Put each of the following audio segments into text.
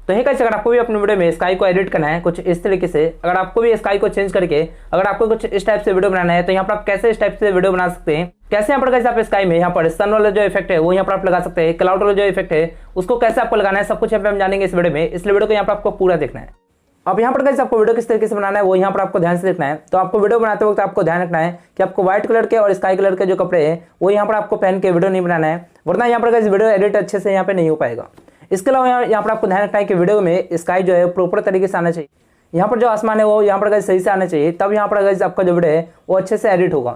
तो है गाइस, अगर आपको भी अपने वीडियो में स्काई को एडिट करना है कुछ इस तरीके से, अगर आपको भी स्काई को चेंज करके अगर आपको कुछ इस टाइप से वीडियो बनाना है तो यहाँ पर आप कैसे इस टाइप से वीडियो बना सकते हैं, कैसे यहाँ पर गाइस आप स्काई में यहाँ पर सन वाला जो इफेक्ट है वो यहाँ पर आप लगा सकते हैं, क्लाउड वाला जो इफेक्ट है उसको कैसे आपको लगाना है, सब कुछ यहाँ पे हम जानेंगे इस वीडियो में। इसलिए वीडियो को यहाँ पर आपको पूरा देखना है। अब यहाँ पर गाइस आपको वीडियो किस तरीके से बनाना है वो यहाँ पर आपको ध्यान से देखना है। तो आपको वीडियो बनाते वक्त आपको ध्यान रखना है कि आपको व्हाइट कलर के और स्काई कलर के जो कपड़े हैं वो यहाँ पर आपको पहन के वीडियो नहीं बनाना है, वरना यहाँ पर गाइस वीडियो एडिट अच्छे से यहाँ पे नहीं हो पाएगा। इसके अलावा यहाँ पर आपको ध्यान रखना है कि वीडियो में स्काई जो है प्रॉपर तरीके से आना चाहिए, यहाँ पर जो आसमान है वो यहाँ पर गाइस सही से आना चाहिए, तब यहाँ पर गाइस आपका जो वीडियो है वो अच्छे से एडिट होगा।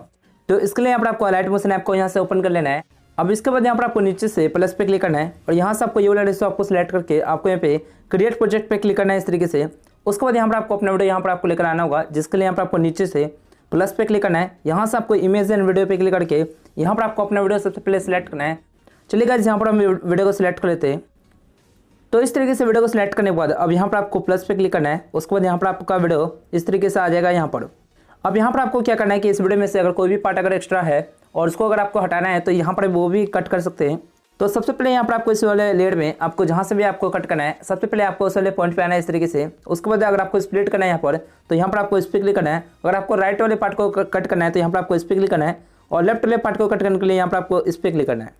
तो इसके लिए यहाँ पर आपको लाइट मोशन ऐप को यहाँ से ओपन कर लेना है। अब इसके बाद यहाँ पर आपको नीचे से प्लस पे क्लिक करना है और यहाँ से आपको ये वाला डिस्क आपको सिलेक्ट करके आपको यहाँ पे क्रिएट प्रोजेक्ट पे क्लिक करना है इस तरीके से। उसके बाद यहाँ पर आपको अपना वीडियो यहाँ पर आपको लेकर आना होगा, जिसके लिए यहाँ पर आपको नीचे से प्लस पे क्लिक करना है। यहाँ से आपको इमेज एंड वीडियो पे क्लिक करके यहाँ पर आपको अपना वीडियो सबसे पहले सिलेक्ट करना है। चलिए गाइस, यहाँ पर हम वीडियो को सिलेक्ट कर लेते हैं। तो इस तरीके से वीडियो को सिलेक्ट करने के बाद अब यहाँ पर आपको प्लस पे क्लिक करना है। उसके बाद यहाँ पर आपका वीडियो इस तरीके से आ जाएगा यहाँ पर। अब यहाँ पर आपको क्या करना है कि इस वीडियो में से अगर कोई भी पार्ट अगर एक्स्ट्रा है और उसको अगर आपको हटाना है तो यहाँ पर वो भी कट कर सकते हैं। तो सबसे पहले यहाँ पर आपको इस वाले लेयर में आपको जहाँ से भी आपको कट करना है, सबसे पहले आपको उस वाले पॉइंट पे आना है इस तरीके से। उसके बाद अगर आपको स्प्लिट करना है यहाँ पर तो यहाँ पर आपको इस पर क्लिक करना है। अगर आपको राइट वाले पार्ट को कट करना है तो यहाँ पर आपको इस पर क्लिक करना है, और लेफ्ट वाले पार्ट को कट करने के लिए यहाँ पर आपको इस पर क्लिक करना है।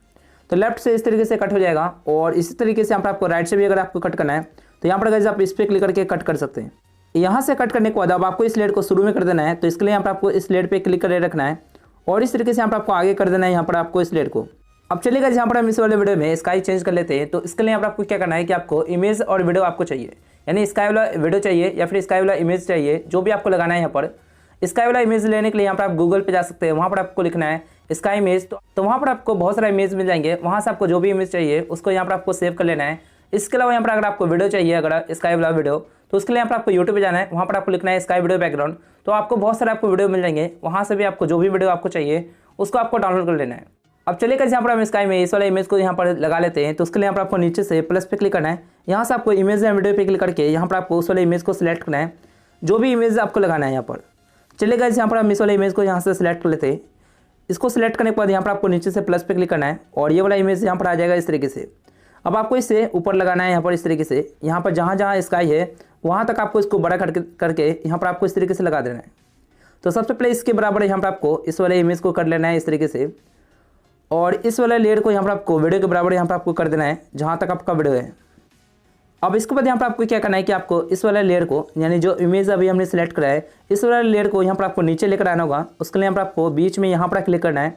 तो लेफ्ट से इस तरीके से कट हो जाएगा, और इसी तरीके से यहाँ पर आपको राइट से भी अगर आपको कट करना है तो यहाँ पर गाइस आप इस पर क्लिक करके कट कर सकते हैं। यहाँ से कट करने के बाद अब आपको इस लेयर को शुरू में कर देना है। तो इसके लिए यहाँ पर आपको इस लेयर पे क्लिक करके रखना है, और इस तरीके से यहाँ पर आपको आगे कर देना है यहाँ पर आपको इस लेयर को। अब चलिए गाइस, यहाँ पर हम इस वाले वीडियो में स्काई चेंज कर लेते हैं। तो इसके लिए यहाँ पर आपको क्या करना है कि आपको इमेज और वीडियो आपको चाहिए, यानी स्काई वाला वीडियो चाहिए या फिर स्काई वाला इमेज चाहिए, जो भी आपको लगाना है। यहाँ पर स्काई वाला इमेज लेने के लिए यहाँ पर आप गूगल पे जा सकते हैं, वहाँ पर आपको लिखना है स्काई इमेज। तो वहाँ पर आपको बहुत सारा इमेज मिल जाएंगे, वहाँ से आपको जो भी इमेज चाहिए उसको यहाँ पर आपको सेव कर लेना है। इसके अलावा यहाँ पर अगर आपको वीडियो चाहिए, अगर स्काई वाला वीडियो, तो उसके लिए यहाँ पर आपको यूट्यूब पे जाना है, वहाँ पर आपको लिखना है स्काई वीडियो बैकग्राउंड। तो आपको बहुत सारे आपको वीडियो मिल जाएंगे, वहाँ से भी आपको जो भी वीडियो आपको चाहिए उसको आपको डाउनलोड कर लेना है। अब चलिए गाइस, यहाँ पर हम स्काई में इस वाले इमेज को यहाँ पर लगा लेते हैं। तो उसके लिए यहाँ पर आपको नीचे से प्लस पे क्लिक करना है। यहाँ से आपको इमेज या वीडियो पे क्लिक करके यहाँ पर आपको उस वाले इमेज को सिलेक्ट करना है, जो भी इमेज आपको लगाना है यहाँ पर। चलिए गाइस, यहाँ पर हम इस वाले इमेज को यहाँ से सिलेक्ट कर लेते हैं। इसको सिलेक्ट करने के बाद यहाँ पर आपको नीचे से प्लस पे क्लिक करना है, और ये वाला इमेज यहाँ पर आ जाएगा इस तरीके से। अब आपको इसे ऊपर लगाना है यहाँ पर इस तरीके से। यहाँ पर जहाँ जहाँ स्काई है वहाँ तक आपको इसको बड़ा करके यहाँ पर आपको इस तरीके से लगा देना है। तो सबसे पहले इसके बराबर यहाँ पर आपको इस वाले इमेज को कर लेना है इस तरीके से, और इस वाले लेयर को यहाँ पर आपको वीडियो के बराबर यहाँ पर आपको कर देना है जहाँ तक आपका वीडियो है। अब इसके बाद यहाँ पर आपको क्या करना है कि आपको इस वाले लेयर को, यानी जो इमेज अभी हमने सेलेक्ट करा है, इस वाले लेयर को यहाँ पर आपको नीचे लेकर आना होगा। उसके लिए यहाँ पर आपको बीच में यहाँ पर क्लिक करना है,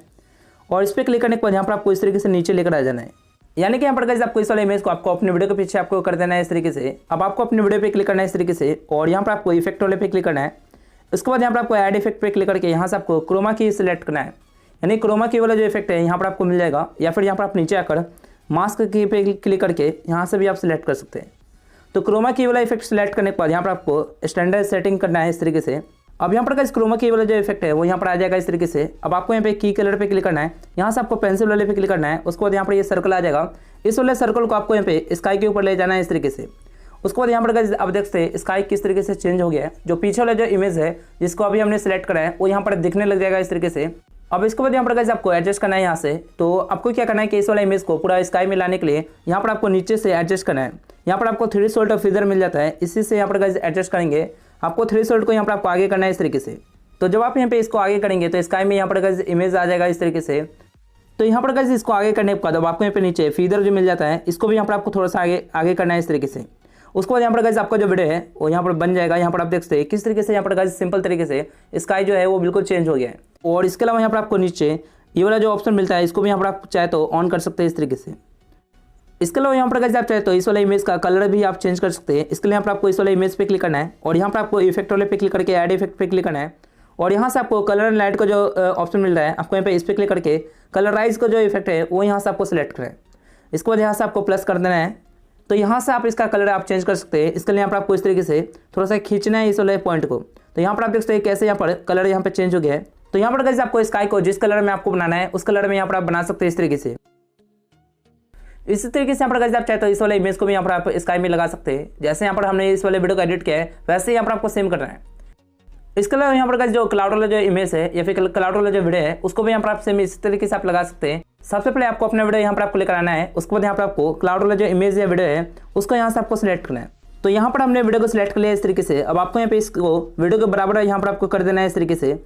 और इस पर क्लिक करने के बाद यहाँ पर आपको इस तरीके से नीचे लेकर आ जाना है। यानी कि यहाँ पर गाइस आपको इस वाले इमेज को आपको अपने वीडियो के पीछे आपको कर देना है इस तरीके से। अब आपको अपने वीडियो पे क्लिक करना है इस तरीके से, और यहाँ पर आपको इफेक्ट वाले पे क्लिक करना है। उसके बाद यहाँ पर आपको ऐड इफेक्ट पे क्लिक करके यहाँ से आपको क्रोमा की सिलेक्ट करना है, यानी क्रोमा की वाला जो इफेक्ट है यहाँ पर आपको मिल जाएगा, या फिर यहाँ पर आप नीचे आकर मास्क की पे क्लिक करके यहाँ से भी आप सिलेक्ट कर सकते हैं। तो क्रोमा की वाला इफेक्ट सिलेक्ट करने के बाद यहाँ पर आपको स्टैंडर्ड सेटिंग करना है इस तरीके से। अब यहाँ पर गाइस क्रोमा की वाला जो इफेक्ट है वो यहाँ पर आ जाएगा इस तरीके से। अब आपको यहाँ पे की कलर पे क्लिक करना है, यहाँ से आपको पेंसिल वाले पे क्लिक करना है। उसके बाद यहाँ पर ये सर्कल आ जाएगा, इस वाले सर्कल को आपको यहाँ पे स्काई के ऊपर ले जाना है इस तरीके से। उसके बाद यहाँ पर गाइस अब देखते हैं स्काई किस तरीके से चेंज हो गया है। जो पीछे वाला जो इमेज है जिसको अभी हमने सेलेक्ट करा है वो यहाँ पर दिखने लग जाएगा इस तरीके से। अब इसके बाद यहाँ पर गाइस आपको एडजस्ट करना है यहाँ से। तो आपको क्या करना है कि इस वाला इमेज को पूरा स्काई में लाने के लिए यहाँ पर आपको नीचे से एडजस्ट करना है। यहाँ पर आपको थ्रेशोल्ड फीचर मिल जाता है, इसी से यहाँ पर गाइस एडजस्ट करेंगे। आपको थ्रेशोल्ड को यहाँ पर आपको आगे करना है इस तरीके से। तो जब आप यहाँ पे इसको आगे करेंगे तो स्काई में यहाँ पर गाइस इमेज आ जाएगा इस तरीके से। तो यहाँ पर गाइस इसको आगे करने के बाद अब आपको यहाँ पे नीचे फीदर जो मिल जाता है, इसको भी यहाँ पर आपको थोड़ा सा आगे करना है इस तरीके से। उसके बाद यहाँ पर गाइस आपका जो वीडियो है वो यहाँ पर बन जाएगा। यहाँ पर आप देख सकते हैं किस तरीके से यहाँ पर गाइस सिंपल तरीके से स्काई जो है वो बिल्कुल चेंज हो गया है। और इसके अलावा यहाँ पर आपको नीचे ये वाला जो ऑप्शन मिलता है इसको भी यहाँ पर आप चाहे तो ऑन कर सकते हैं इस तरीके से। इसके अलावा यहाँ पर गाइस आप चाहे तो इस वाले इमेज का कलर भी आप चेंज कर सकते हैं। इसके लिए यहाँ पर आपको इस वाले इमेज पे क्लिक करना है, और यहाँ पर आपको इफेक्ट वाले पे क्लिक करके ऐड इफेक्ट पे क्लिक करना है, और यहाँ से आपको कलर एंड लाइट का जो ऑप्शन मिल रहा है आपको यहाँ पे इस पर क्लिक करके कलराइज का जो इफेक्ट है वो यहाँ से आपको सिलेक्ट करें। इसके बाद यहाँ से आपको प्लस कर देना है। तो यहाँ से आप इसका कलर आप चेंज कर सकते हैं। इसके लिए यहाँ पर आपको इस तरीके से थोड़ा सा खींचना है इस वाले पॉइंट को। तो यहाँ पर आप देख सकते हैं कैसे यहाँ पर कलर यहाँ पे चेंज हो गया है। तो यहाँ पर गाइस आपको स्काई को जिस कलर में आपको बनाना है उस कलर में यहाँ पर आप बना सकते हैं इस तरीके से। इसी तरीके से यहाँ पर गाइस आप चाहे तो इस वाले इमेज को भी यहाँ पर आप स्काई में लगा सकते हैं। जैसे यहाँ पर हमने इस वाले वीडियो को एडिट किया है वैसे यहाँ पर आपको सेम करना है। इसके अलावा यहाँ पर गाइस जो क्लाउड वाला जो इमेज है या फिर क्लाउड वाला जो वीडियो है उसको भी यहाँ पर आप सेम इस तरीके से आप लगा सकते हैं। सबसे पहले आपको अपना वीडियो यहाँ पर आपको लेकर आना है, उसके बाद यहाँ पर आपको क्लाउड वाला जो इमेज या वीडियो है उसको यहाँ से आपको सिलेक्ट करना है। तो यहाँ पर हमने वीडियो को सिलेक्ट कर लिया इस तरीके से। अब आपको यहाँ पे इसको वीडियो के बराबर यहाँ पर आपको कर देना है इस तरीके से।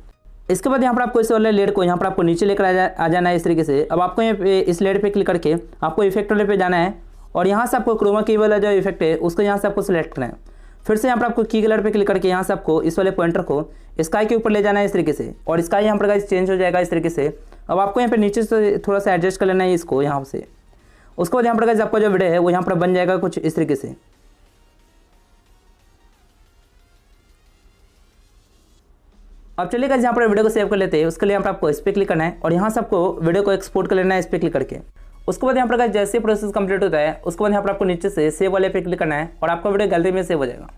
इसके बाद यहाँ पर आपको इस वाले लेयर को यहाँ पर आपको नीचे लेकर आ जाना है इस तरीके से। अब आपको यहाँ पे इस लेयर पे क्लिक करके आपको इफेक्ट वाले पे जाना है और यहाँ से आपको क्रोमा की वाला जो इफेक्ट है उसको यहाँ से आपको सिलेक्ट करना है। फिर से यहाँ पर आपको की कलर पे क्लिक करके यहाँ से आपको इस वाले पॉइंटर को स्काई के ऊपर ले जाना है इस तरीके से और स्काई यहाँ पर गाइस चेंज हो जाएगा इस तरीके से। अब आपको यहाँ पे नीचे से थोड़ा सा एडजस्ट कर लेना है इसको यहाँ से। उसके बाद यहाँ पर गाइस आपका जो वीडियो है वो यहाँ पर बन जाएगा कुछ इस तरीके से। अब चलिए गाइस यहाँ पर वीडियो को सेव कर लेते हैं। उसके लिए यहाँ पर आपको इस पर क्लिक करना है और यहाँ से आपको वीडियो को एक्सपोर्ट कर लेना है इस पर क्लिक करके। उसके बाद यहाँ पर गाइस जैसे प्रोसेस कंप्लीट होता है उसके बाद यहाँ पर आपको नीचे से सेव वाले पे क्लिक करना है और आपका वीडियो गैलरी में सेव हो जाएगा।